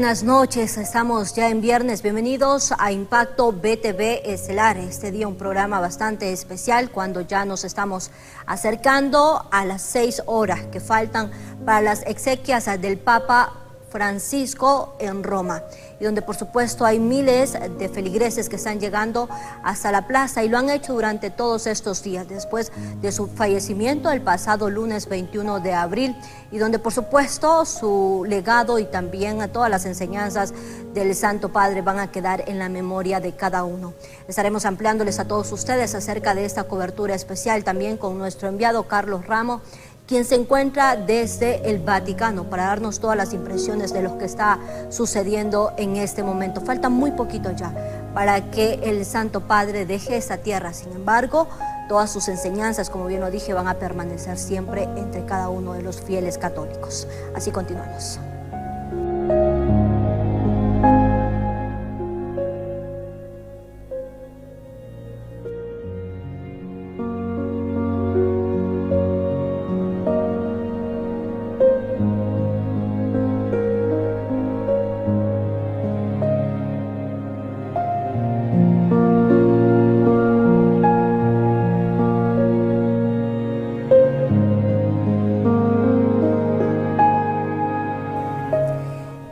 buenas noches, estamos ya en viernes, bienvenidos a Impacto BTV Estelar. Este día un programa bastante especial cuando ya nos estamos acercando a las 6 horas que faltan para las exequias del Papa Francisco en Roma, y donde por supuesto hay miles de feligreses que están llegando hasta la plaza y lo han hecho durante todos estos días después de su fallecimiento el pasado lunes 21 de abril, y donde por supuesto su legado y también todas las enseñanzas del Santo Padre van a quedar en la memoria de cada uno. Estaremos ampliándoles a todos ustedes acerca de esta cobertura especial también con nuestro enviado Carlos Ramos, quien se encuentra desde el Vaticano para darnos todas las impresiones de lo que está sucediendo en este momento. Falta muy poquito ya para que el Santo Padre deje esta tierra. Sin embargo, todas sus enseñanzas, como bien lo dije, van a permanecer siempre entre cada uno de los fieles católicos. Así continuamos.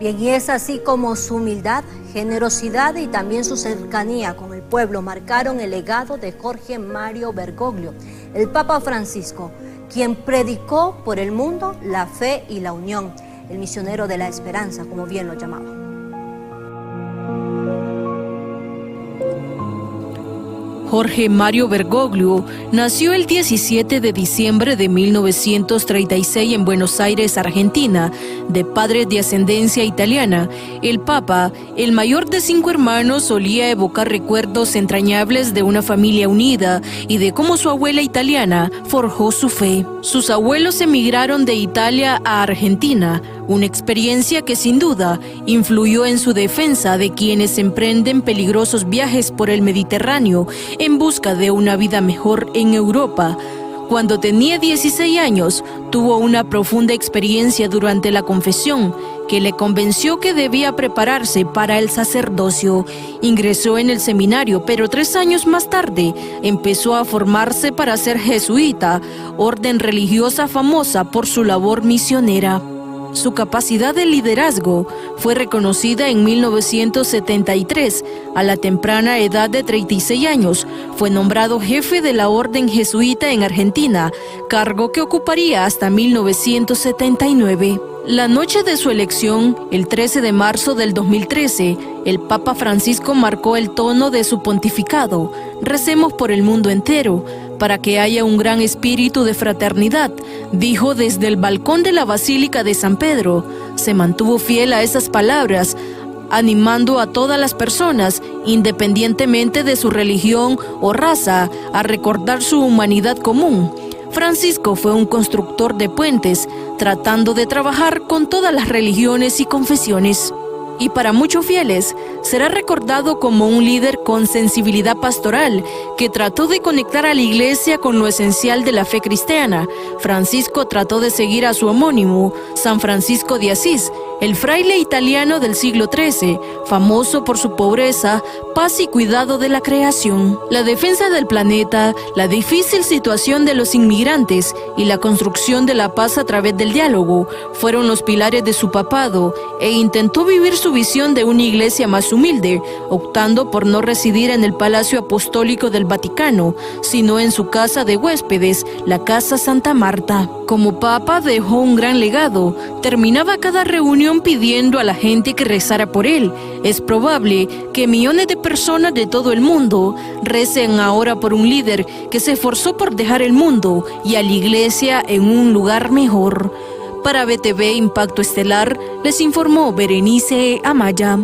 Bien, y es así como su humildad, generosidad y también su cercanía con el pueblo marcaron el legado de Jorge Mario Bergoglio, el Papa Francisco, quien predicó por el mundo la fe y la unión, el misionero de la esperanza, como bien lo llamaba. Jorge Mario Bergoglio nació el 17 de diciembre de 1936 en Buenos Aires, Argentina, de padres de ascendencia italiana. El Papa, el mayor de 5 hermanos, solía evocar recuerdos entrañables de una familia unida y de cómo su abuela italiana forjó su fe. Sus abuelos emigraron de Italia a Argentina, una experiencia que sin duda influyó en su defensa de quienes emprenden peligrosos viajes por el Mediterráneo en busca de una vida mejor en Europa. Cuando tenía 16 años, tuvo una profunda experiencia durante la confesión que le convenció que debía prepararse para el sacerdocio. Ingresó en el seminario, pero 3 años más tarde empezó a formarse para ser jesuita, orden religiosa famosa por su labor misionera. Su capacidad de liderazgo fue reconocida en 1973. A la temprana edad de 36 años, fue nombrado jefe de la Orden Jesuita en Argentina, cargo que ocuparía hasta 1979. La noche de su elección, el 13 de marzo del 2013, el Papa Francisco marcó el tono de su pontificado. Recemos por el mundo entero, para que haya un gran espíritu de fraternidad, dijo desde el balcón de la Basílica de San Pedro. Se mantuvo fiel a esas palabras, animando a todas las personas, independientemente de su religión o raza, a recordar su humanidad común. Francisco fue un constructor de puentes, tratando de trabajar con todas las religiones y confesiones. Y para muchos fieles, será recordado como un líder con sensibilidad pastoral que trató de conectar a la iglesia con lo esencial de la fe cristiana. Francisco trató de seguir a su homónimo, San Francisco de Asís, el fraile italiano del siglo XIII, famoso por su pobreza, paz y cuidado de la creación. La defensa del planeta, la difícil situación de los inmigrantes y la construcción de la paz a través del diálogo fueron los pilares de su papado, e intentó vivir su visión de una iglesia más humilde, optando por no residir en el Palacio Apostólico del Vaticano, sino en su casa de huéspedes, la Casa Santa Marta. Como papa dejó un gran legado. Terminaba cada reunión pidiendo a la gente que rezara por él. Es probable que millones de personas de todo el mundo recen ahora por un líder que se esforzó por dejar el mundo y a la iglesia en un lugar mejor. Para BTV Impacto Estelar, les informó Berenice Amaya.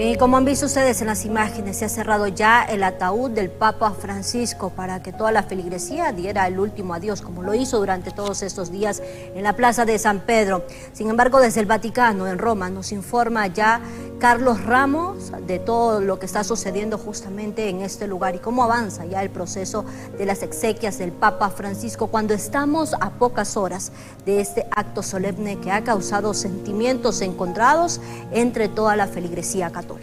Bien, y como han visto ustedes en las imágenes, se ha cerrado ya el ataúd del Papa Francisco para que toda la feligresía diera el último adiós, como lo hizo durante todos estos días en la Plaza de San Pedro. Sin embargo, desde el Vaticano, en Roma, nos informa ya Carlos Ramos de todo lo que está sucediendo justamente en este lugar y cómo avanza ya el proceso de las exequias del Papa Francisco cuando estamos a pocas horas de este acto solemne que ha causado sentimientos encontrados entre toda la feligresía católica.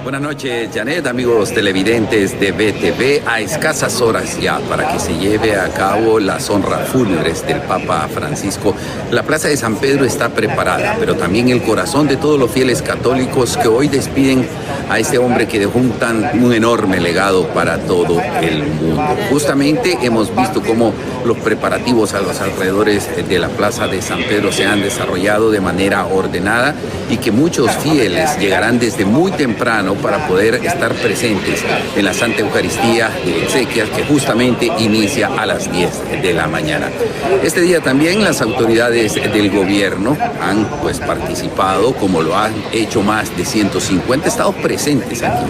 Buenas noches, Janet, amigos televidentes de BTV. A escasas horas ya para que se lleve a cabo las honras fúnebres del Papa Francisco, la Plaza de San Pedro está preparada, pero también el corazón de todos los fieles católicos que hoy despiden a este hombre que dejó un enorme legado para todo el mundo. Justamente hemos visto cómo los preparativos a los alrededores de la Plaza de San Pedro se han desarrollado de manera ordenada y que muchos fieles llegarán desde muy temprano para poder estar presentes en la Santa Eucaristía de exequias que justamente inicia a las 10 de la mañana. Este día también las autoridades del gobierno han participado, como lo han hecho más de 150 estados presentes aquí,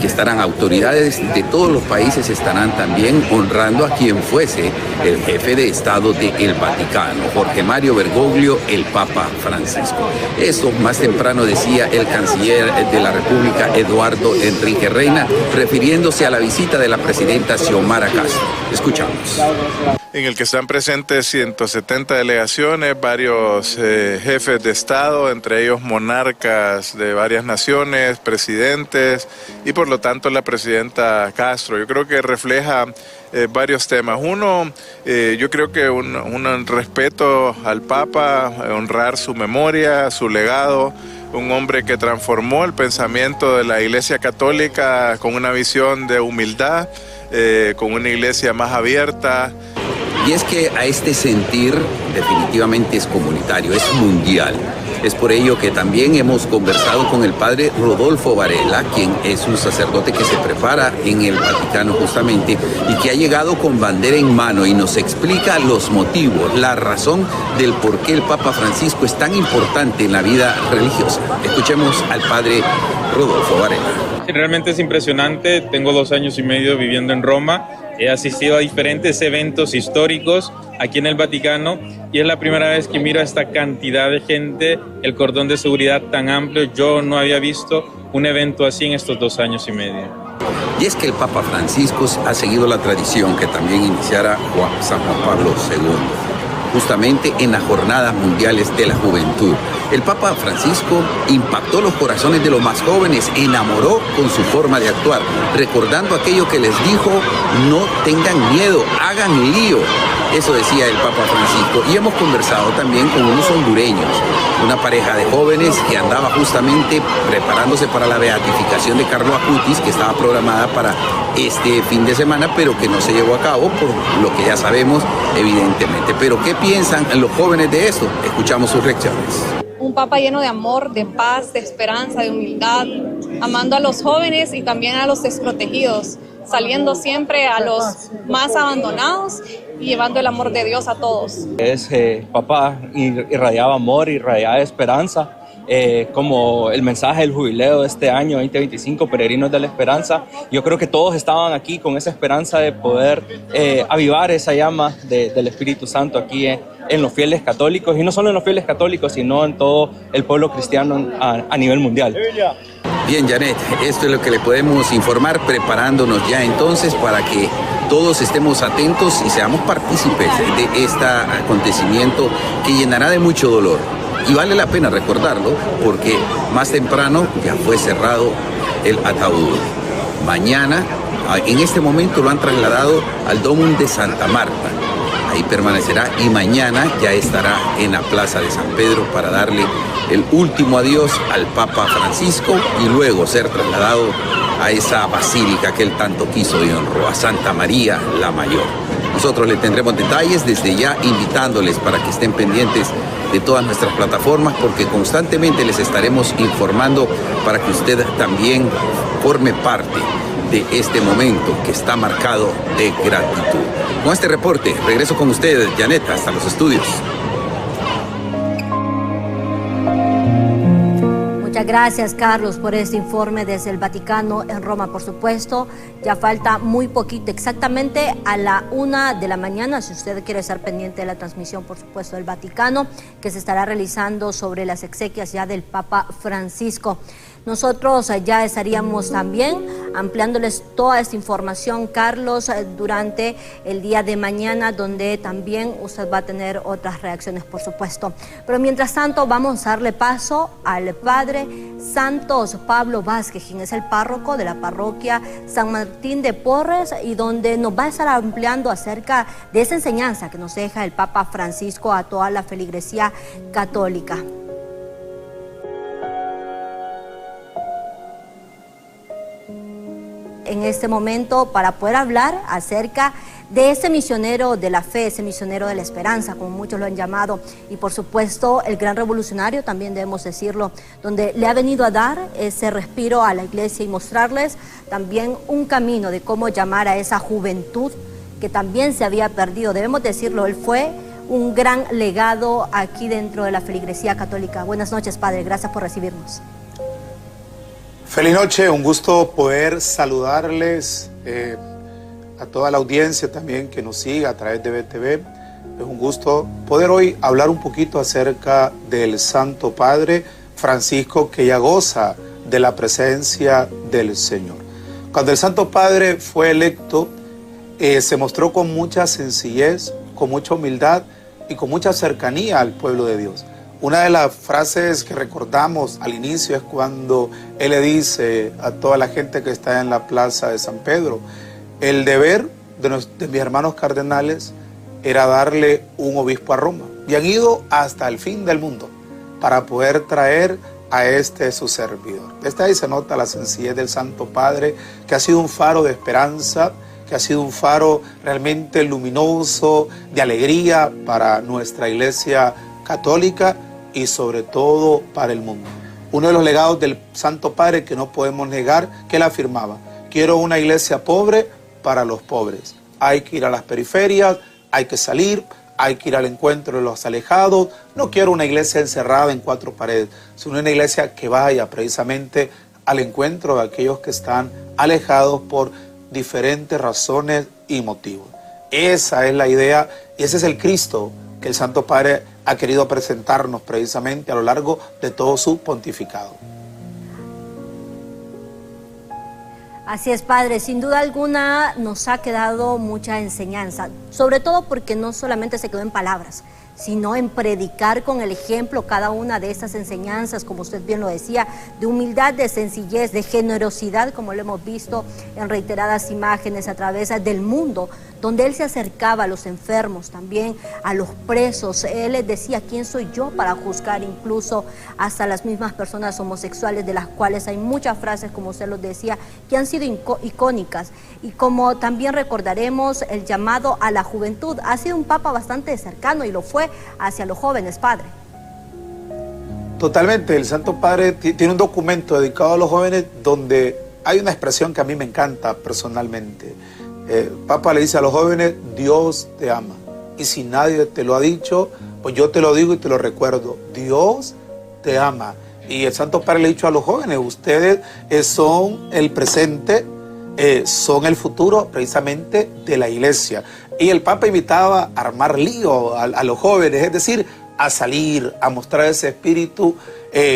que estarán autoridades de todos los países, estarán también honrando a quien fuese el jefe de Estado del Vaticano, Jorge Mario Bergoglio, el Papa Francisco. Esto más temprano decía el canciller de la República, Eduardo Enrique Reina, refiriéndose a la visita de la presidenta Xiomara Castro. Escuchamos. En el que están presentes 170 delegaciones, varios jefes de Estado, entre ellos monarcas de varias naciones, presidentes y por lo tanto la presidenta Castro. Yo creo que refleja varios temas. Uno, yo creo que un respeto al Papa, honrar su memoria, su legado, un hombre que transformó el pensamiento de la Iglesia Católica con una visión de humildad, con una iglesia más abierta. Y es que a este sentir definitivamente es comunitario, es mundial. Es por ello que también hemos conversado con el padre Rodolfo Varela, quien es un sacerdote que se prepara en el Vaticano justamente y que ha llegado con bandera en mano y nos explica los motivos, la razón del por qué el Papa Francisco es tan importante en la vida religiosa. Escuchemos al padre Rodolfo Varela. Realmente es impresionante, tengo 2 años y medio viviendo en Roma. He asistido a diferentes eventos históricos aquí en el Vaticano y es la primera vez que miro a esta cantidad de gente, el cordón de seguridad tan amplio. Yo no había visto un evento así en estos 2 años y medio. Y es que el Papa Francisco ha seguido la tradición que también iniciara San Juan Pablo II. Justamente en las Jornadas Mundiales de la Juventud. El Papa Francisco impactó los corazones de los más jóvenes, enamoró con su forma de actuar, recordando aquello que les dijo: no tengan miedo, hagan lío. Eso decía el Papa Francisco. Y hemos conversado también con unos hondureños, una pareja de jóvenes que andaba justamente preparándose para la beatificación de Carlo Acutis, que estaba programada para este fin de semana, pero que no se llevó a cabo por lo que ya sabemos, evidentemente. Pero ¿qué piensan los jóvenes de esto? Escuchamos sus reacciones. Un Papa lleno de amor, de paz, de esperanza, de humildad, amando a los jóvenes y también a los desprotegidos, saliendo siempre a los más abandonados y llevando el amor de Dios a todos. Ese Papa irradiaba amor, irradiaba esperanza, como el mensaje del jubileo de este año 2025, Peregrinos de la Esperanza. Yo creo que todos estaban aquí con esa esperanza de poder avivar esa llama del Espíritu Santo aquí en los fieles católicos, y no solo en los fieles católicos, sino en todo el pueblo cristiano a nivel mundial. Bien, Janet, esto es lo que le podemos informar, preparándonos ya entonces para que todos estemos atentos y seamos partícipes de este acontecimiento que llenará de mucho dolor. Y vale la pena recordarlo porque más temprano ya fue cerrado el ataúd. Mañana, en este momento, lo han trasladado al Domum de Santa Marta. Ahí permanecerá y mañana ya estará en la Plaza de San Pedro para darle el último adiós al Papa Francisco y luego ser trasladado a esa basílica que él tanto quiso y honró, a Santa María la Mayor. Nosotros le tendremos detalles desde ya, invitándoles para que estén pendientes de todas nuestras plataformas, porque constantemente les estaremos informando para que usted también forme parte de este momento que está marcado de gratitud. Con este reporte, regreso con ustedes, Janet, hasta los estudios. Gracias, Carlos, por este informe desde el Vaticano en Roma, por supuesto. Ya falta muy poquito, exactamente a la 1 de la mañana, si usted quiere estar pendiente de la transmisión, por supuesto, del Vaticano, que se estará realizando sobre las exequias ya del Papa Francisco. Nosotros ya estaríamos también ampliándoles toda esta información, Carlos, durante el día de mañana, donde también usted va a tener otras reacciones, por supuesto. Pero mientras tanto, vamos a darle paso al Padre Santos Pablo Vázquez, quien es el párroco de la parroquia San Martín de Porres, y donde nos va a estar ampliando acerca de esa enseñanza que nos deja el Papa Francisco a toda la feligresía católica. En este momento para poder hablar acerca de ese misionero de la fe, ese misionero de la esperanza, como muchos lo han llamado, y por supuesto el gran revolucionario, también debemos decirlo, donde le ha venido a dar ese respiro a la iglesia y mostrarles también un camino de cómo llamar a esa juventud que también se había perdido. Debemos decirlo, él fue un gran legado aquí dentro de la feligresía católica. Buenas noches, Padre, gracias por recibirnos. Feliz noche, un gusto poder saludarles a toda la audiencia también que nos siga a través de BTV. Es un gusto poder hoy hablar un poquito acerca del Santo Padre Francisco, que ya goza de la presencia del Señor. Cuando el Santo Padre fue electo, se mostró con mucha sencillez, con mucha humildad y con mucha cercanía al pueblo de Dios. Una de las frases que recordamos al inicio es cuando él le dice a toda la gente que está en la plaza de San Pedro, el deber de mis hermanos cardenales era darle un obispo a Roma. Y han ido hasta el fin del mundo para poder traer a su servidor. Desde ahí se nota la sencillez del Santo Padre, que ha sido un faro de esperanza, que ha sido un faro realmente luminoso, de alegría para nuestra iglesia católica, y sobre todo para el mundo. Uno de los legados del Santo Padre que no podemos negar, que él afirmaba: quiero una iglesia pobre para los pobres. Hay que ir a las periferias, hay que salir, hay que ir al encuentro de los alejados. No quiero una iglesia encerrada en cuatro paredes, sino una iglesia que vaya precisamente al encuentro de aquellos que están alejados por diferentes razones y motivos. Esa es la idea y ese es el Cristo que el Santo Padre ha querido presentarnos precisamente a lo largo de todo su pontificado. Así es, Padre, sin duda alguna nos ha quedado mucha enseñanza, sobre todo porque no solamente se quedó en palabras, sino en predicar con el ejemplo cada una de esas enseñanzas, como usted bien lo decía, de humildad, de sencillez, de generosidad, como lo hemos visto en reiteradas imágenes a través del mundo, donde él se acercaba a los enfermos, también a los presos. Él les decía: ¿quién soy yo para juzgar incluso hasta las mismas personas homosexuales, de las cuales hay muchas frases, como usted los decía, que han sido icónicas? Y como también recordaremos, el llamado a la juventud. Ha sido un papa bastante cercano y lo fue hacia los jóvenes, Padre. Totalmente, el Santo Padre tiene un documento dedicado a los jóvenes donde hay una expresión que a mí me encanta personalmente. El Papa le dice a los jóvenes: Dios te ama. Y si nadie te lo ha dicho, pues yo te lo digo y te lo recuerdo. Dios te ama. Y el Santo Padre le ha dicho a los jóvenes: ustedes son el presente, son el futuro precisamente de la iglesia. Y el Papa invitaba a armar lío a los jóvenes, es decir, a salir, a mostrar ese espíritu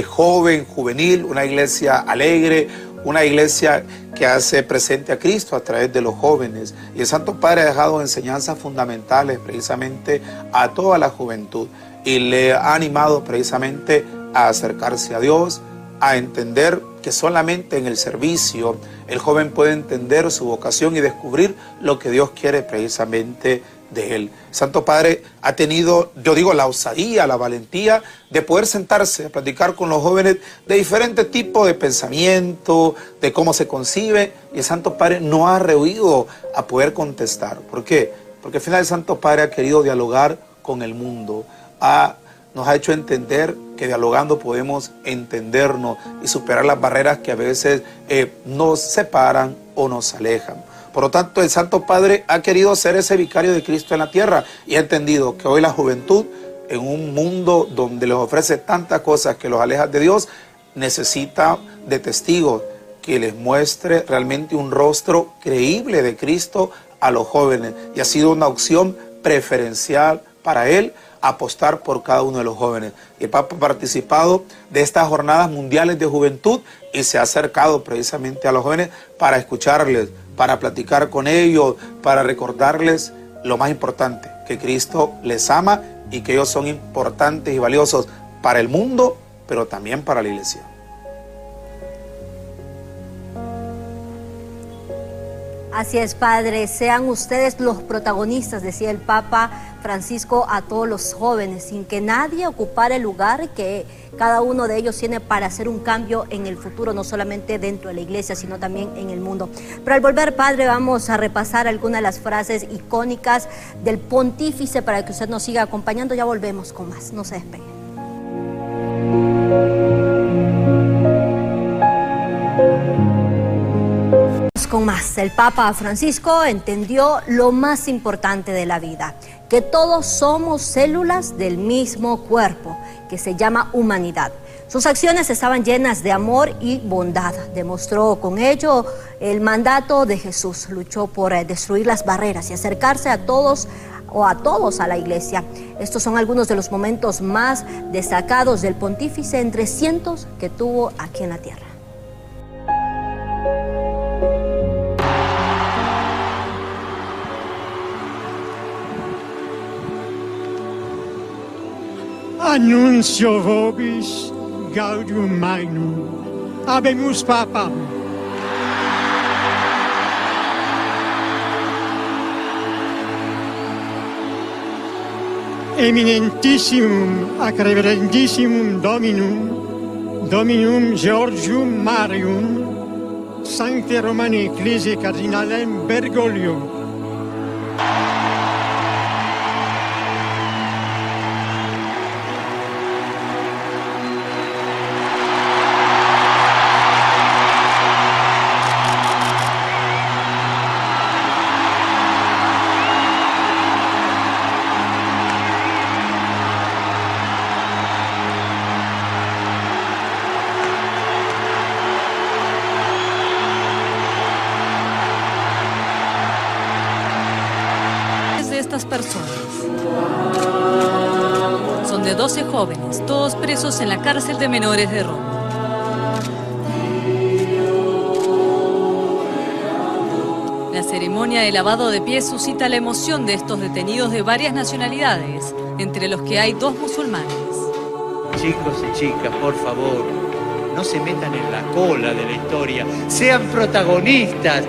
joven, juvenil, una iglesia alegre, una iglesia que hace presente a Cristo a través de los jóvenes. Y el Santo Padre ha dejado enseñanzas fundamentales precisamente a toda la juventud y le ha animado precisamente a acercarse a Dios, a entender que solamente en el servicio el joven puede entender su vocación y descubrir lo que Dios quiere precisamente de él. Santo Padre ha tenido, yo digo, la osadía, la valentía de poder sentarse a platicar con los jóvenes de diferentes tipos de pensamiento, de cómo se concibe, y el Santo Padre no ha rehuido a poder contestar. ¿Por qué? Porque al final el Santo Padre ha querido dialogar con el mundo, nos ha hecho entender que dialogando podemos entendernos y superar las barreras que a veces nos separan o nos alejan. Por lo tanto, el Santo Padre ha querido ser ese vicario de Cristo en la tierra y ha entendido que hoy la juventud, en un mundo donde les ofrece tantas cosas que los alejan de Dios, necesita de testigos que les muestre realmente un rostro creíble de Cristo a los jóvenes. Y ha sido una opción preferencial para él apostar por cada uno de los jóvenes. El Papa ha participado de estas jornadas mundiales de juventud y se ha acercado precisamente a los jóvenes para escucharles, para platicar con ellos, para recordarles lo más importante, que Cristo les ama y que ellos son importantes y valiosos para el mundo, pero también para la Iglesia. Así es, Padre, sean ustedes los protagonistas, decía el Papa Francisco a todos los jóvenes, sin que nadie ocupara el lugar que cada uno de ellos tiene para hacer un cambio en el futuro, no solamente dentro de la Iglesia, sino también en el mundo. Pero al volver, Padre, vamos a repasar algunas de las frases icónicas del pontífice para que usted nos siga acompañando. Ya volvemos con más, no se despegue. Con más, el Papa Francisco entendió lo más importante de la vida, que todos somos células del mismo cuerpo, que se llama humanidad. Sus acciones estaban llenas de amor y bondad. Demostró con ello el mandato de Jesús. Luchó por destruir las barreras y acercarse a todos a la Iglesia. Estos son algunos de los momentos más destacados del pontífice entre cientos que tuvo aquí en la tierra. Annuncio vobis gaudium magnum. Habemus Papam. Eminentissimum ac reverendissimum Dominum Georgium Marium, Sancte Romani Ecclesiae Cardinalem Bergoglio. Personas. Son de 12 jóvenes, todos presos en la cárcel de menores de Roma. La ceremonia de lavado de pies suscita la emoción de estos detenidos de varias nacionalidades, entre los que hay 2 musulmanes. Chicos y chicas, por favor, no se metan en la cola de la historia, sean protagonistas,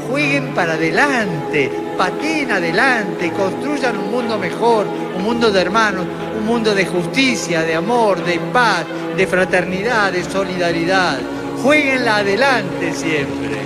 jueguen para adelante, pateen adelante, construyan un mundo mejor, un mundo de hermanos, un mundo de justicia, de amor, de paz, de fraternidad, de solidaridad. Jueguenla adelante siempre.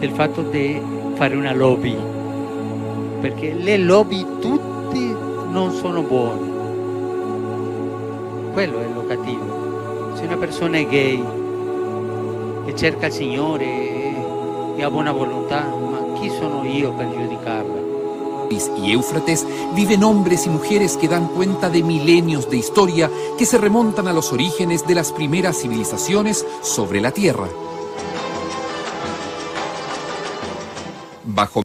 Il fatto di fare una lobby, perché le lobby tutte non sono buone, quello è lo cattivo. Se una persona è gay e cerca il Signore e ha buona volontà, ma chi sono io per giudicarla? Y Éufrates viven hombres y mujeres que dan cuenta de milenios de historia que se remontan a los orígenes de las primeras civilizaciones sobre la tierra. Bajo.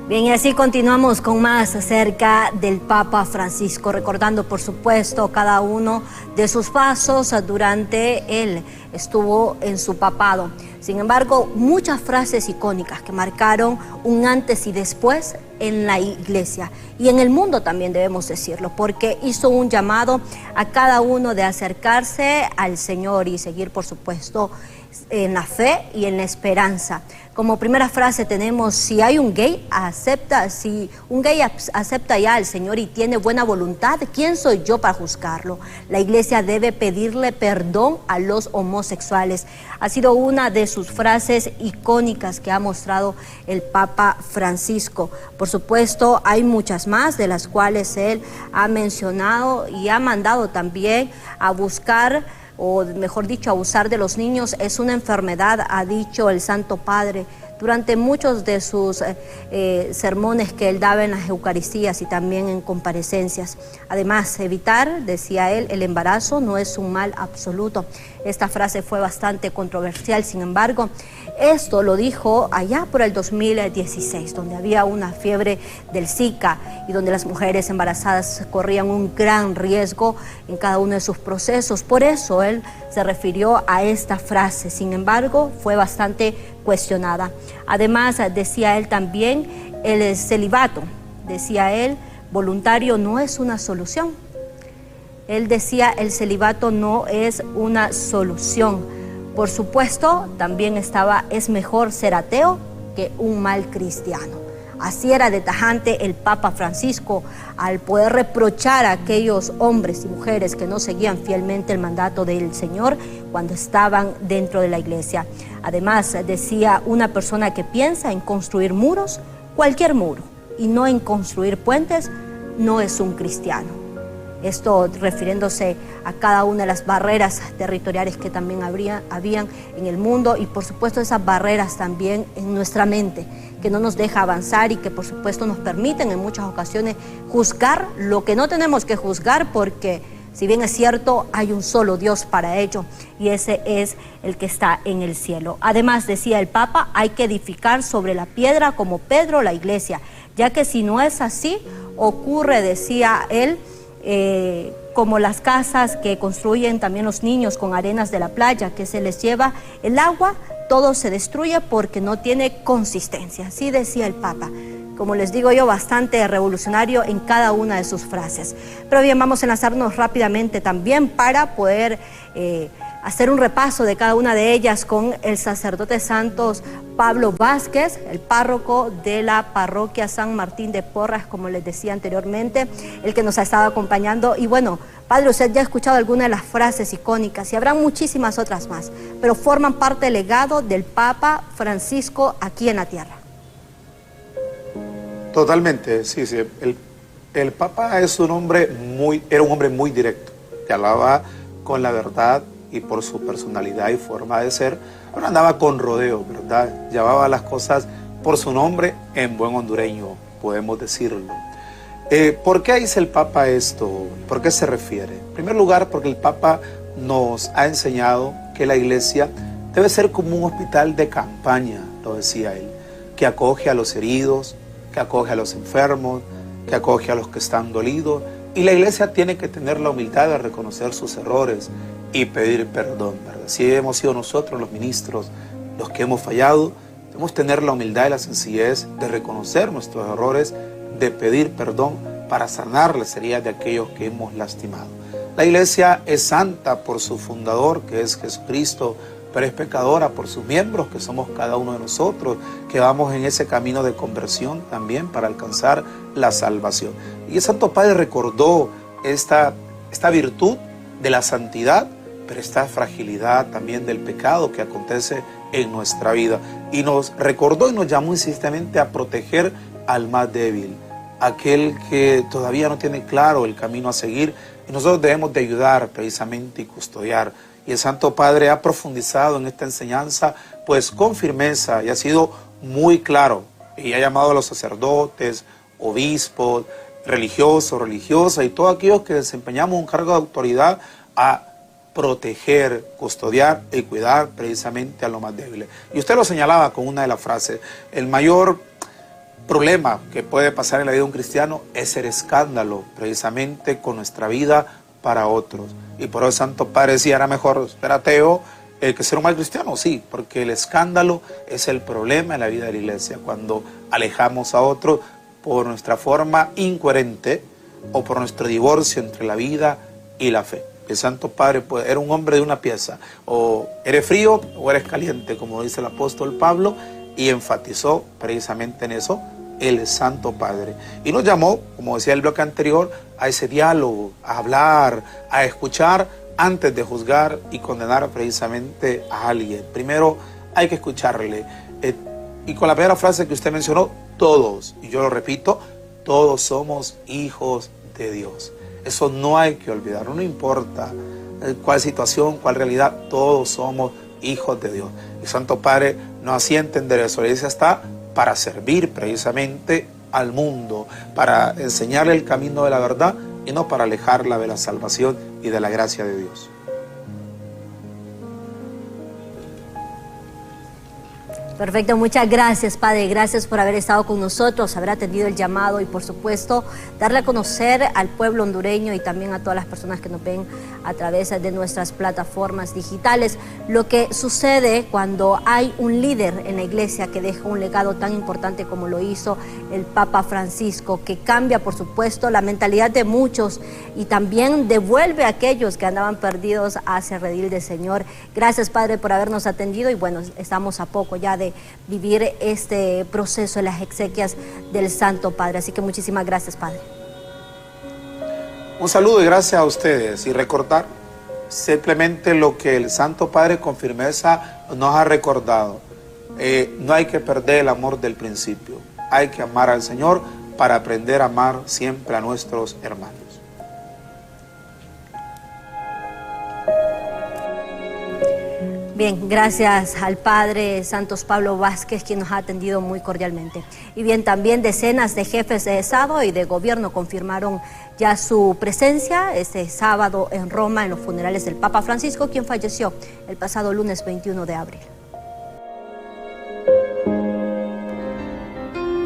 Bien, y así continuamos con más acerca del Papa Francisco, recordando por supuesto cada uno de sus pasos durante él estuvo en su papado. Sin embargo, muchas frases icónicas que marcaron un antes y después en la Iglesia y en el mundo también debemos decirlo, porque hizo un llamado a cada uno de acercarse al Señor y seguir por supuesto en la fe y en la esperanza. Como primera frase tenemos, si hay un gay, si un gay acepta ya al Señor y tiene buena voluntad, ¿quién soy yo para juzgarlo? La iglesia debe pedirle perdón a los homosexuales. Ha sido una de sus frases icónicas que ha mostrado el Papa Francisco. Por supuesto, hay muchas más de las cuales él ha mencionado y ha mandado también a buscar, o mejor dicho, abusar de los niños es una enfermedad, ha dicho el Santo Padre durante muchos de sus sermones que él daba en las Eucaristías y también en comparecencias. Además, evitar, decía él, el embarazo no es un mal absoluto. Esta frase fue bastante controversial, sin embargo, esto lo dijo allá por el 2016, donde había una fiebre del Zika y donde las mujeres embarazadas corrían un gran riesgo en cada uno de sus procesos. Por eso él se refirió a esta frase, sin embargo, fue bastante cuestionada. Además, decía él también, el celibato, decía él, voluntario no es una solución. Él decía, el celibato no es una solución. Por supuesto, también es mejor ser ateo que un mal cristiano. Así era de tajante el Papa Francisco al poder reprochar a aquellos hombres y mujeres que no seguían fielmente el mandato del Señor cuando estaban dentro de la iglesia. Además, decía, una persona que piensa en construir muros, cualquier muro, y no en construir puentes, no es un cristiano. Esto refiriéndose a cada una de las barreras territoriales que también habían en el mundo y por supuesto esas barreras también en nuestra mente que no nos deja avanzar y que por supuesto nos permiten en muchas ocasiones juzgar lo que no tenemos que juzgar, porque si bien es cierto, hay un solo Dios para ello y ese es el que está en el cielo. Además, decía el Papa, hay que edificar sobre la piedra como Pedro la iglesia, ya que si no es así, ocurre, decía él, como las casas que construyen también los niños con arenas de la playa, que se les lleva el agua, todo se destruye porque no tiene consistencia. Así decía el Papa. Como les digo yo, bastante revolucionario en cada una de sus frases. Pero bien, vamos a enlazarnos rápidamente también para poder hacer un repaso de cada una de ellas con el sacerdote Santos Pablo Vázquez, el párroco de la parroquia San Martín de Porras, como les decía anteriormente, el que nos ha estado acompañando. Y bueno, padre, usted ya ha escuchado algunas de las frases icónicas y habrá muchísimas otras más, pero forman parte del legado del Papa Francisco aquí en la tierra. Totalmente, sí. El Papa era un hombre muy directo, que hablaba con la verdad y por su personalidad y forma de ser, no andaba con rodeo, ¿verdad? Llamaba las cosas por su nombre en buen hondureño, podemos decirlo. ¿Por qué dice el Papa esto? ¿Por qué se refiere? En primer lugar, porque el Papa nos ha enseñado que la iglesia debe ser como un hospital de campaña, lo decía él, que acoge a los heridos, que acoge a los enfermos, que acoge a los que están dolidos. Y la iglesia tiene que tener la humildad de reconocer sus errores y pedir perdón, ¿verdad? Si hemos sido nosotros los ministros los que hemos fallado, debemos tener la humildad y la sencillez de reconocer nuestros errores, de pedir perdón para sanar las heridas de aquellos que hemos lastimado. La iglesia es santa por su fundador, que es Jesucristo, pero es pecadora por sus miembros, que somos cada uno de nosotros, que vamos en ese camino de conversión también para alcanzar la salvación. Y el Santo Padre recordó esta virtud de la santidad, pero esta fragilidad también del pecado que acontece en nuestra vida. Y nos recordó y nos llamó insistentemente a proteger al más débil, aquel que todavía no tiene claro el camino a seguir, y nosotros debemos de ayudar precisamente y custodiar. Y el Santo Padre ha profundizado en esta enseñanza pues con firmeza y ha sido muy claro, y ha llamado a los sacerdotes, obispos, religiosos, religiosas y todos aquellos que desempeñamos un cargo de autoridad a proteger, custodiar y cuidar precisamente a los más débiles. Y usted lo señalaba con una de las frases, el mayor problema que puede pasar en la vida de un cristiano es el escándalo precisamente con nuestra vida para otros. Y por eso el Santo Padre decía, era mejor ser ateo que ser un mal cristiano, sí, porque el escándalo es el problema en la vida de la iglesia, cuando alejamos a otros por nuestra forma incoherente o por nuestro divorcio entre la vida y la fe. El Santo Padre pues, era un hombre de una pieza, o eres frío o eres caliente, como dice el apóstol Pablo, y enfatizó precisamente en eso el Santo Padre. Y nos llamó, como decía el bloque anterior, a ese diálogo, a hablar, a escuchar antes de juzgar y condenar precisamente a alguien. Primero hay que escucharle. Y con la primera frase que usted mencionó, todos, y yo lo repito, todos somos hijos de Dios. Eso no hay que olvidarlo, no importa cuál situación, cuál realidad, todos somos hijos de Dios. El Santo Padre nos hacía entender eso, la iglesia está para servir precisamente al mundo, para enseñarle el camino de la verdad y no para alejarla de la salvación y de la gracia de Dios. Perfecto, muchas gracias, Padre. Gracias por haber estado con nosotros, haber atendido el llamado y, por supuesto, darle a conocer al pueblo hondureño y también a todas las personas que nos ven a través de nuestras plataformas digitales lo que sucede cuando hay un líder en la iglesia que deja un legado tan importante como lo hizo el Papa Francisco, que cambia, por supuesto, la mentalidad de muchos y también devuelve a aquellos que andaban perdidos hacia el redil del Señor. Gracias, Padre, por habernos atendido y, bueno, estamos a poco ya de vivir este proceso de las exequias del Santo Padre. Así que muchísimas gracias, Padre. Un saludo y gracias a ustedes. Y recordar simplemente lo que el Santo Padre con firmeza nos ha recordado. No hay que perder el amor del principio. Hay que amar al Señor para aprender a amar siempre a nuestros hermanos. Bien, gracias al Padre Santos Pablo Vázquez, quien nos ha atendido muy cordialmente. Y bien, también decenas de jefes de Estado y de Gobierno confirmaron ya su presencia este sábado en Roma en los funerales del Papa Francisco, quien falleció el pasado lunes 21 de abril.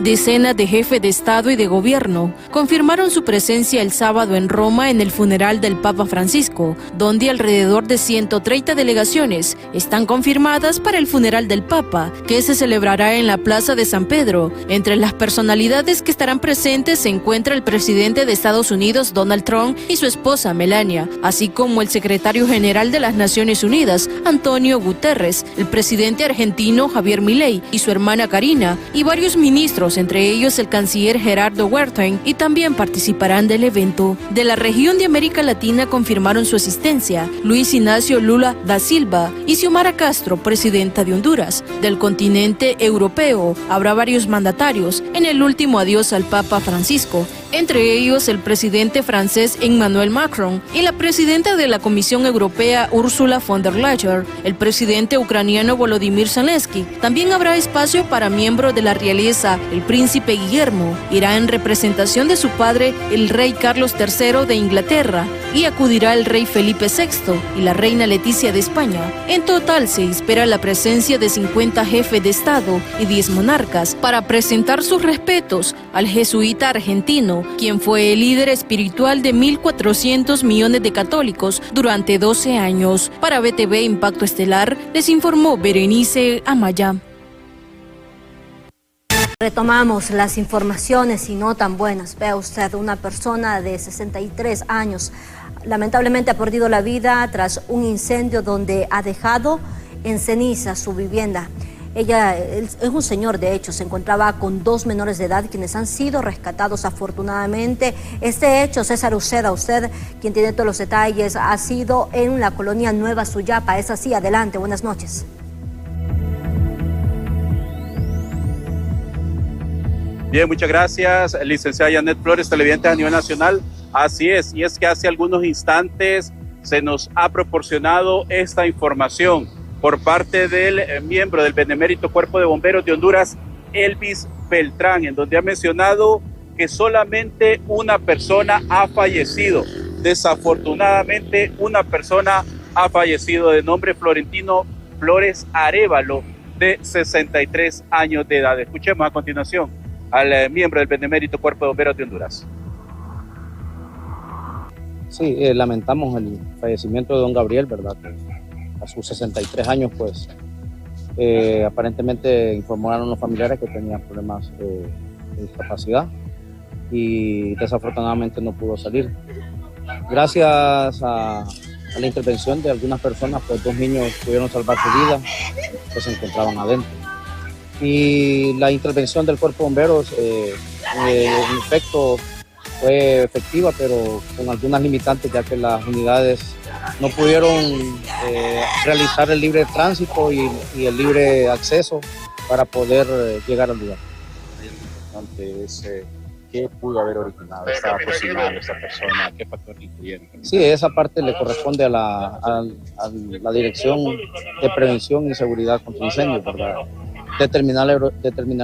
Decenas de jefes de Estado y de Gobierno confirmaron su presencia el sábado en Roma en el funeral del Papa Francisco, donde alrededor de 130 delegaciones están confirmadas para el funeral del Papa, que se celebrará en la Plaza de San Pedro. Entre las personalidades que estarán presentes se encuentra el presidente de Estados Unidos, Donald Trump, y su esposa, Melania, así como el secretario general de las Naciones Unidas, Antonio Guterres, el presidente argentino, Javier Milei, y su hermana Karina, y varios ministros, entre ellos el canciller Gerardo Wertheim, y también participarán del evento. De la región de América Latina confirmaron su asistencia Luis Ignacio Lula da Silva y Xiomara Castro, presidenta de Honduras. Del continente europeo habrá varios mandatarios en el último adiós al Papa Francisco, entre ellos el presidente francés Emmanuel Macron y la presidenta de la Comisión Europea Ursula von der Leyen, el presidente ucraniano Volodymyr Zelensky. También habrá espacio para miembros de la realeza. El príncipe Guillermo irá en representación de su padre, el rey Carlos III de Inglaterra, y acudirá el rey Felipe VI y la reina Leticia de España. En total se espera la presencia de 50 jefes de Estado y 10 monarcas para presentar sus respetos al jesuita argentino, quien fue el líder espiritual de 1.400 millones de católicos durante 12 años. Para BTV Impacto Estelar, les informó Berenice Amaya. Retomamos las informaciones y no tan buenas. Vea usted, una persona de 63 años lamentablemente ha perdido la vida tras un incendio donde ha dejado en ceniza su vivienda. Ella es un señor, de hecho, se encontraba con 2 menores de edad quienes han sido rescatados afortunadamente. Este hecho, César Uceda, usted quien tiene todos los detalles, ha sido en la colonia Nueva Suyapa. Es así, adelante, buenas noches. Bien, muchas gracias, licenciada Janet Flores, televidentes a nivel nacional. Así es, y es que hace algunos instantes se nos ha proporcionado esta información por parte del miembro del Benemérito Cuerpo de Bomberos de Honduras, Elvis Beltrán, en donde ha mencionado que solamente una persona ha fallecido. Desafortunadamente, una persona ha fallecido de nombre Florentino Flores Arévalo, de 63 años de edad. Escuchemos a continuación al miembro del Benemérito Cuerpo de Bomberos de Honduras. Sí, lamentamos el fallecimiento de don Gabriel, ¿verdad? A sus 63 años, pues, aparentemente informaron los familiares que tenía problemas de discapacidad y desafortunadamente no pudo salir. Gracias a a la intervención de algunas personas, pues 2 niños pudieron salvar su vida, pues se encontraban adentro. Y la intervención del Cuerpo de Bomberos, en efecto, fue efectiva, pero con algunas limitantes, ya que las unidades no pudieron realizar el libre tránsito y el libre acceso para poder llegar al lugar. ¿Qué pudo haber originado? ¿Estaba cocinando esta persona? ¿Qué factor influyeron? Sí, esa parte le corresponde a la Dirección de Prevención y Seguridad contra Incendios, ¿verdad? Determinar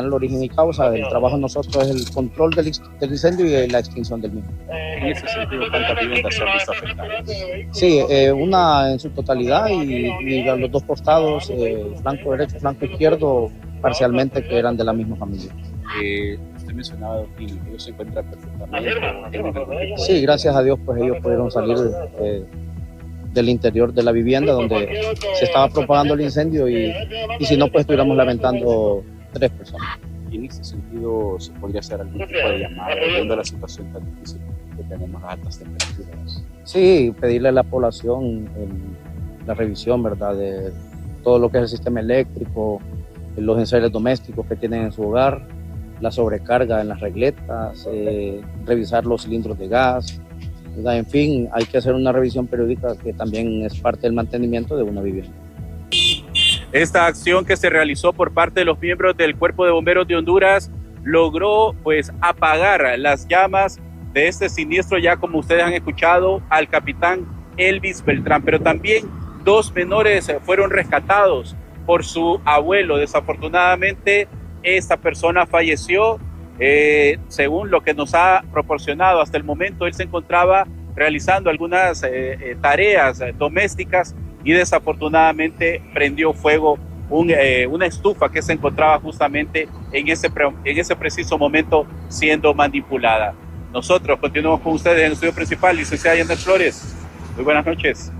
el origen y causa. El trabajo de nosotros es el control del incendio y la extinción del mismo. En ese sentido, ¿cuántas viviendas se han visto afectadas? Sí, una en su totalidad y a los 2 costados, flanco derecho, flanco izquierdo, parcialmente, que eran de la misma familia. Usted mencionaba que ellos se encuentran perfectamente. Sí, gracias a Dios, pues ellos pudieron salir del interior de la vivienda donde se estaba propagando el incendio y si no, pues estuviéramos lamentando 3 personas. Y en ese sentido, ¿se podría hacer algún tipo de llamada viendo la situación tan difícil que tenemos las altas temperaturas? Sí, pedirle a la población la revisión, ¿verdad?, de todo lo que es el sistema eléctrico, los enseres domésticos que tienen en su hogar, la sobrecarga en las regletas, revisar los cilindros de gas. En fin, hay que hacer una revisión periódica que también es parte del mantenimiento de una vivienda. Esta acción que se realizó por parte de los miembros del Cuerpo de Bomberos de Honduras logró pues apagar las llamas de este siniestro, ya como ustedes han escuchado al capitán Elvis Beltrán, pero también 2 menores fueron rescatados por su abuelo. Desafortunadamente esta persona falleció. Según lo que nos ha proporcionado hasta el momento, él se encontraba realizando algunas tareas domésticas y desafortunadamente prendió fuego una estufa que se encontraba justamente en ese preciso momento siendo manipulada. Nosotros continuamos con ustedes en el estudio principal, licenciada Janet Flores. Muy buenas noches.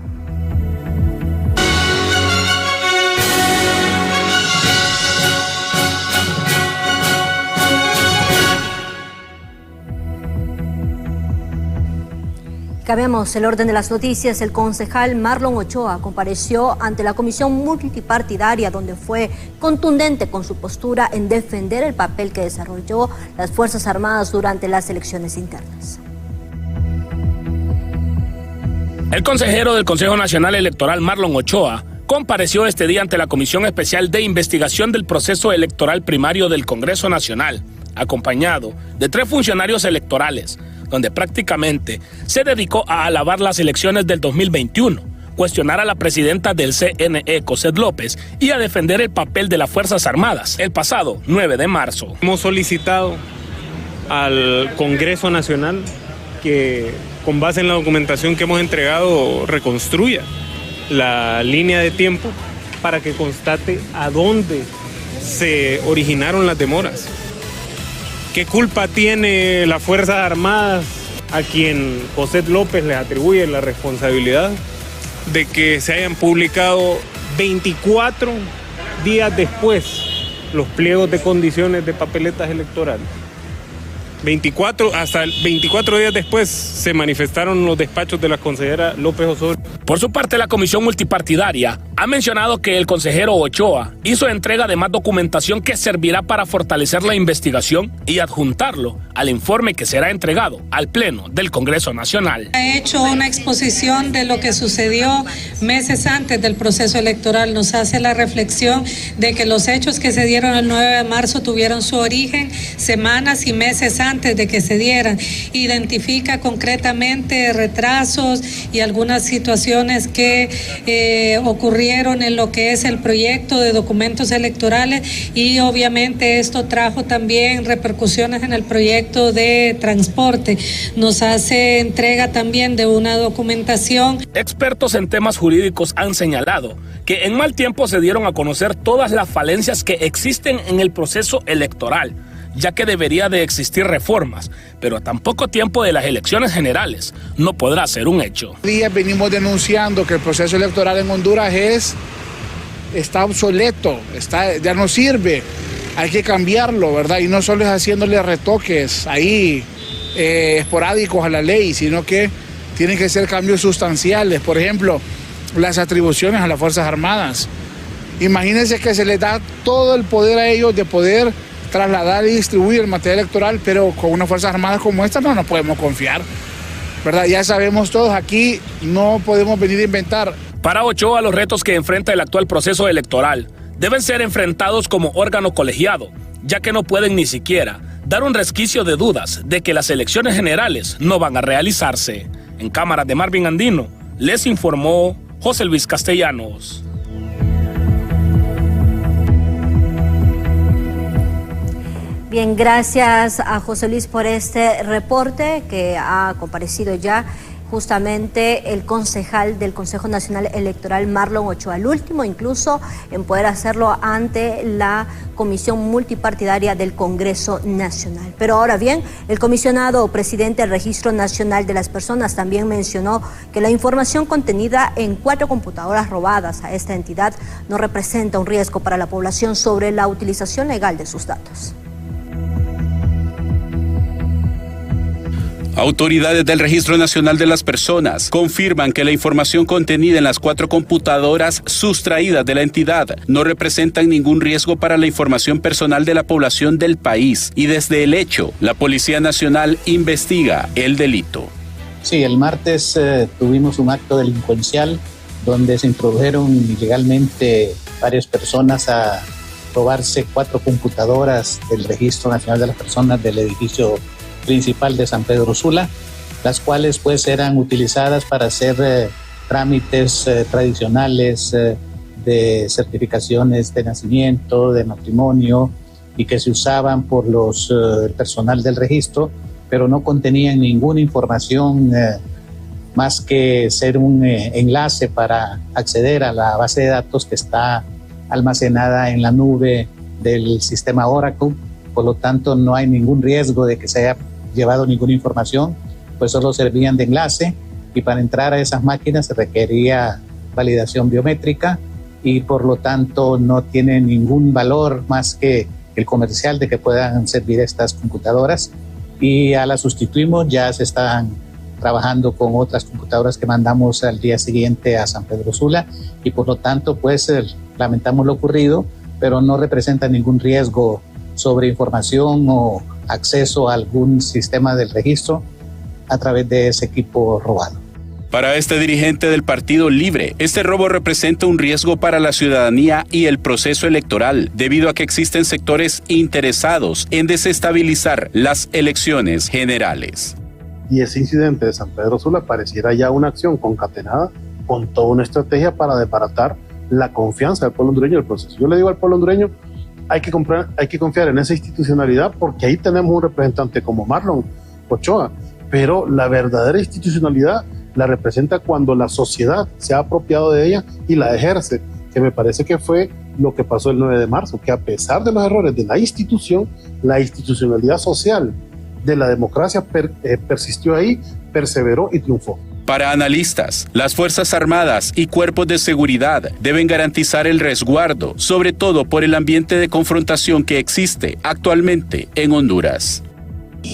Cambiamos el orden de las noticias. El concejal Marlon Ochoa compareció ante la comisión multipartidaria, donde fue contundente con su postura en defender el papel que desarrolló las Fuerzas Armadas durante las elecciones internas. El consejero del Consejo Nacional Electoral, Marlon Ochoa, compareció este día ante la Comisión Especial de Investigación del Proceso Electoral Primario del Congreso Nacional, acompañado de 3 funcionarios electorales, donde prácticamente se dedicó a alabar las elecciones del 2021, cuestionar a la presidenta del CNE, Cosette López, y a defender el papel de las Fuerzas Armadas el pasado 9 de marzo. Hemos solicitado al Congreso Nacional que, con base en la documentación que hemos entregado, reconstruya la línea de tiempo para que constate a dónde se originaron las demoras. ¿Qué culpa tiene las Fuerzas Armadas, a quien Cosette López les atribuye la responsabilidad de que se hayan publicado 24 días después los pliegos de condiciones de papeletas electorales? 24 días después se manifestaron los despachos de la consejera López Osorio. Por su parte, la comisión multipartidaria ha mencionado que el consejero Ochoa hizo entrega de más documentación que servirá para fortalecer la investigación y adjuntarlo al informe que será entregado al Pleno del Congreso Nacional. Ha hecho una exposición de lo que sucedió meses antes del proceso electoral. Nos hace la reflexión de que los hechos que se dieron el 9 de marzo tuvieron su origen semanas y meses antes de que se dieran. Identifica concretamente retrasos y algunas situaciones que ocurrieron en lo que es el proyecto de documentos electorales, y obviamente esto trajo también repercusiones en el proyecto de transporte. Nos hace entrega también de una documentación. Expertos en temas jurídicos han señalado que en mal tiempo se dieron a conocer todas las falencias que existen en el proceso electoral, ya que debería de existir reformas, pero a tan poco tiempo de las elecciones generales no podrá ser un hecho. Días venimos denunciando que el proceso electoral en Honduras está obsoleto, ya no sirve, hay que cambiarlo, ¿verdad? Y no solo es haciéndole retoques ahí esporádicos a la ley, sino que Tienen que ser cambios sustanciales. Por ejemplo, las atribuciones a las Fuerzas Armadas. Imagínense que se les da todo el poder a ellos de poder trasladar y distribuir el material electoral, pero con unas Fuerzas Armadas como esta no nos podemos confiar, ¿verdad? Ya sabemos todos, aquí no podemos venir a inventar. Para Ochoa, los retos que enfrenta el actual proceso electoral deben ser enfrentados como órgano colegiado, ya que no pueden ni siquiera dar un resquicio de dudas de que las elecciones generales no van a realizarse. En cámara de Marvin Andino, les informó José Luis Castellanos. Bien, gracias a José Luis por este reporte que ha comparecido ya justamente el concejal del Consejo Nacional Electoral, Marlon Ochoa, el último incluso en poder hacerlo ante la Comisión Multipartidaria del Congreso Nacional. Pero ahora bien, el comisionado presidente del Registro Nacional de las Personas también mencionó que la información contenida en 4 computadoras robadas a esta entidad no representa un riesgo para la población sobre la utilización legal de sus datos. Autoridades del Registro Nacional de las Personas confirman que la información contenida en las 4 computadoras sustraídas de la entidad no representan ningún riesgo para la información personal de la población del país y desde el hecho, la Policía Nacional investiga el delito. Sí, el martes tuvimos un acto delincuencial donde se introdujeron ilegalmente varias personas a robarse 4 computadoras del Registro Nacional de las Personas del edificio principal de San Pedro Sula, las cuales pues eran utilizadas para hacer trámites tradicionales de certificaciones de nacimiento, de matrimonio, y que se usaban por el personal del registro, pero no contenían ninguna información más que ser un enlace para acceder a la base de datos que está almacenada en la nube del sistema Oracle. Por lo tanto, no hay ningún riesgo de que se haya llevado ninguna información, pues solo servían de enlace, y para entrar a esas máquinas se requería validación biométrica y por lo tanto no tiene ningún valor más que el comercial de que puedan servir estas computadoras, y ya las sustituimos. Ya se están trabajando con otras computadoras que mandamos al día siguiente a San Pedro Sula, y por lo tanto pues lamentamos lo ocurrido, pero no representa ningún riesgo sobre información o acceso a algún sistema del registro a través de ese equipo robado. Para este dirigente del Partido Libre, este robo representa un riesgo para la ciudadanía y el proceso electoral, debido a que existen sectores interesados en desestabilizar las elecciones generales. Y ese incidente de San Pedro Sula pareciera ya una acción concatenada con toda una estrategia para desbaratar la confianza del pueblo hondureño en el proceso. Yo le digo al pueblo hondureño, hay que confiar en esa institucionalidad, porque ahí tenemos un representante como Marlon Ochoa, pero la verdadera institucionalidad la representa cuando la sociedad se ha apropiado de ella y la ejerce, que me parece que fue lo que pasó el 9 de marzo, que a pesar de los errores de la institución, la institucionalidad social de la democracia persistió ahí, perseveró y triunfó. Para analistas, las Fuerzas Armadas y cuerpos de seguridad deben garantizar el resguardo, sobre todo por el ambiente de confrontación que existe actualmente en Honduras.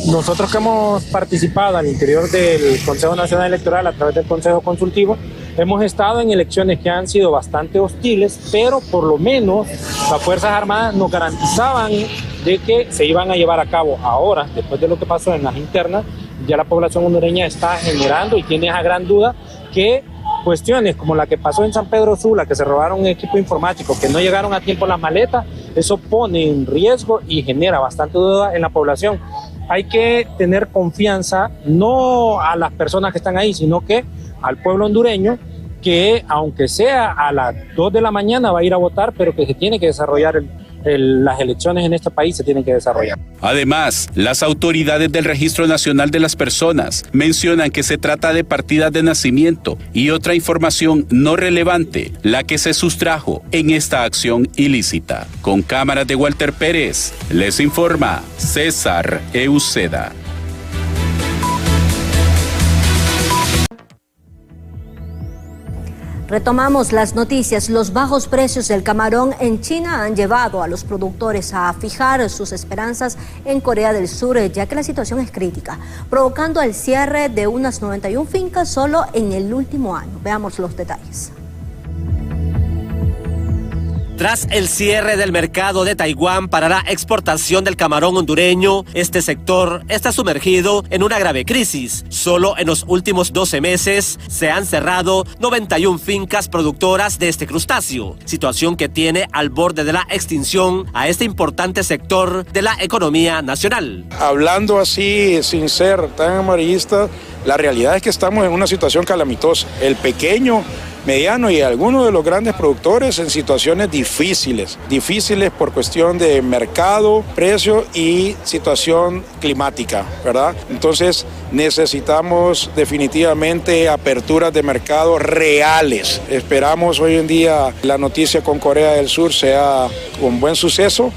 Nosotros que hemos participado al interior del Consejo Nacional Electoral a través del Consejo Consultivo, hemos estado en elecciones que han sido bastante hostiles, pero por lo menos las Fuerzas Armadas nos garantizaban de que se iban a llevar a cabo ahora, después de lo que pasó en las internas. Ya la población hondureña está generando y tiene esa gran duda que cuestiones como la que pasó en San Pedro Sula, que se robaron un equipo informático, que no llegaron a tiempo las maletas, eso pone en riesgo y genera bastante duda en la población. Hay que tener confianza no a las personas que están ahí, sino que al pueblo hondureño, que aunque sea a las 2 de la mañana va a ir a votar, pero que se tiene que desarrollar las elecciones en este país se tienen que desarrollar. Además, las autoridades del Registro Nacional de las Personas mencionan que se trata de partidas de nacimiento y otra información no relevante, la que se sustrajo en esta acción ilícita. Con cámaras de Walter Pérez, les informa César Euceda. Retomamos las noticias. Los bajos precios del camarón en China han llevado a los productores a fijar sus esperanzas en Corea del Sur, ya que la situación es crítica, provocando el cierre de unas 91 fincas solo en el último año. Veamos los detalles. Tras el cierre del mercado de Taiwán para la exportación del camarón hondureño, este sector está sumergido en una grave crisis. Solo en los últimos 12 meses se han cerrado 91 fincas productoras de este crustáceo, situación que tiene al borde de la extinción a este importante sector de la economía nacional. Hablando así, sin ser tan amarillista, la realidad es que estamos en una situación calamitosa. El pequeño, mediano y algunos de los grandes productores en situaciones difíciles por cuestión de mercado, precio y situación climática, ¿verdad? Entonces necesitamos definitivamente aperturas de mercado reales. Esperamos hoy en día la noticia con Corea del Sur sea un buen suceso,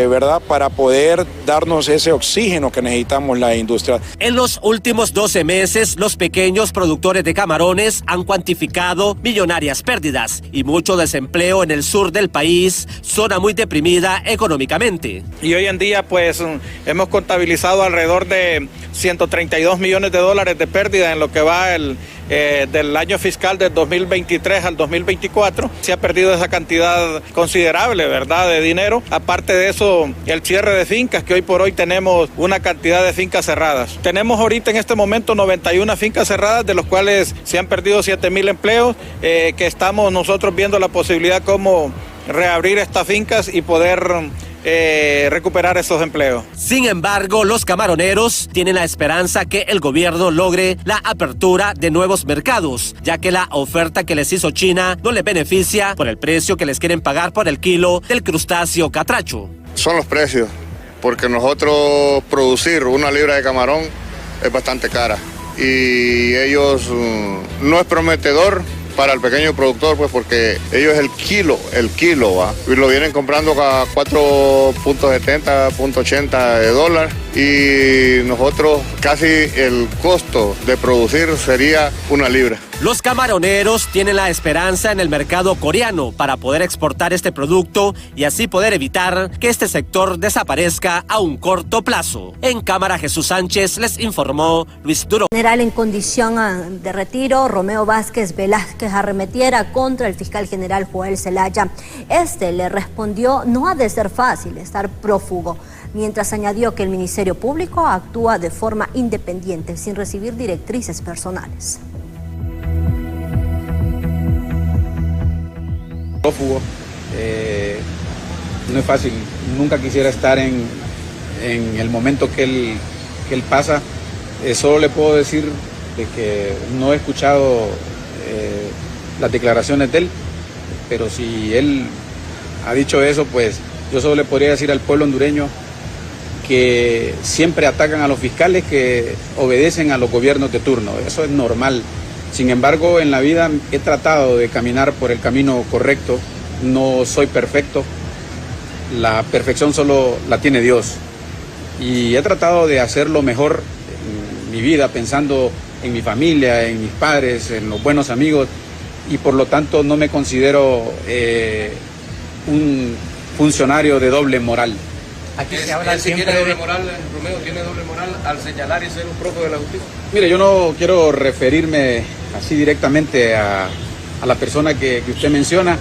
¿verdad? Para poder darnos ese oxígeno que necesitamos la industria. En los últimos 12 meses, los pequeños productores de camarones han cuantificado millonarias pérdidas y mucho desempleo en el sur del país, zona muy deprimida económicamente. Y hoy en día, pues, hemos contabilizado alrededor de 132 millones de dólares de pérdida en lo que va del año fiscal del 2023 al 2024. Se ha perdido esa cantidad considerable, ¿verdad?, de dinero. Aparte de eso, el cierre de fincas, que hoy por hoy tenemos una cantidad de fincas cerradas. Tenemos ahorita en este momento 91 fincas cerradas, de los cuales se han perdido 7,000 empleos, que estamos nosotros viendo la posibilidad cómo reabrir estas fincas y poder recuperar esos empleos. Sin embargo, los camaroneros tienen la esperanza que el gobierno logre la apertura de nuevos mercados, ya que la oferta que les hizo China no les beneficia por el precio que les quieren pagar por el kilo del crustáceo catracho. Son los precios, porque nosotros producir una libra de camarón es bastante cara y ellos no es prometedor para el pequeño productor, pues porque ellos el kilo, ¿va? Y lo vienen comprando a 4.70, 4.80 de dólar y nosotros casi el costo de producir sería una libra. Los camaroneros tienen la esperanza en el mercado coreano para poder exportar este producto y así poder evitar que este sector desaparezca a un corto plazo. En cámara, Jesús Sánchez les informó Luis Duro. General en condición de retiro, Romeo Vázquez Velázquez, arremetiera contra el fiscal general Joel Zelaya. Este le respondió: no ha de ser fácil estar prófugo, mientras añadió que el Ministerio Público actúa de forma independiente, sin recibir directrices personales. Prófugo, no es fácil, nunca quisiera estar en el momento que él pasa. Solo le puedo decir de que no he escuchado las declaraciones de él, pero si él ha dicho eso, pues yo solo le podría decir al pueblo hondureño que siempre atacan a los fiscales que obedecen a los gobiernos de turno. Eso es normal. Sin embargo, en la vida he tratado de caminar por el camino correcto. No soy perfecto. La perfección solo la tiene Dios. Y he tratado de hacer lo mejor en mi vida, pensando en mi familia, en mis padres, en los buenos amigos. Y por lo tanto no me considero un funcionario de doble moral. Aquí se habla siempre de doble moral. Romeo tiene doble moral al señalar y ser un prófugo de la justicia. Mire, yo no quiero referirme así directamente a la persona que usted menciona.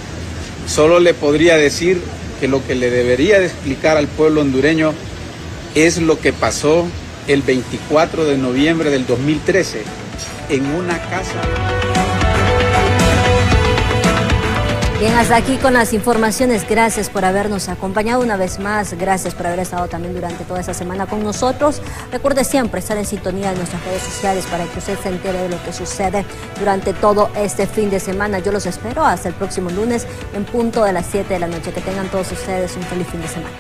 Solo le podría decir que lo que le debería de explicar al pueblo hondureño es lo que pasó el 24 de noviembre del 2013 en una casa. Bien, hasta aquí con las informaciones. Gracias por habernos acompañado una vez más. Gracias por haber estado también durante toda esta semana con nosotros. Recuerde siempre estar en sintonía de nuestras redes sociales para que usted se entere de lo que sucede durante todo este fin de semana. Yo los espero hasta el próximo lunes en punto de las 7 de la noche. Que tengan todos ustedes un feliz fin de semana.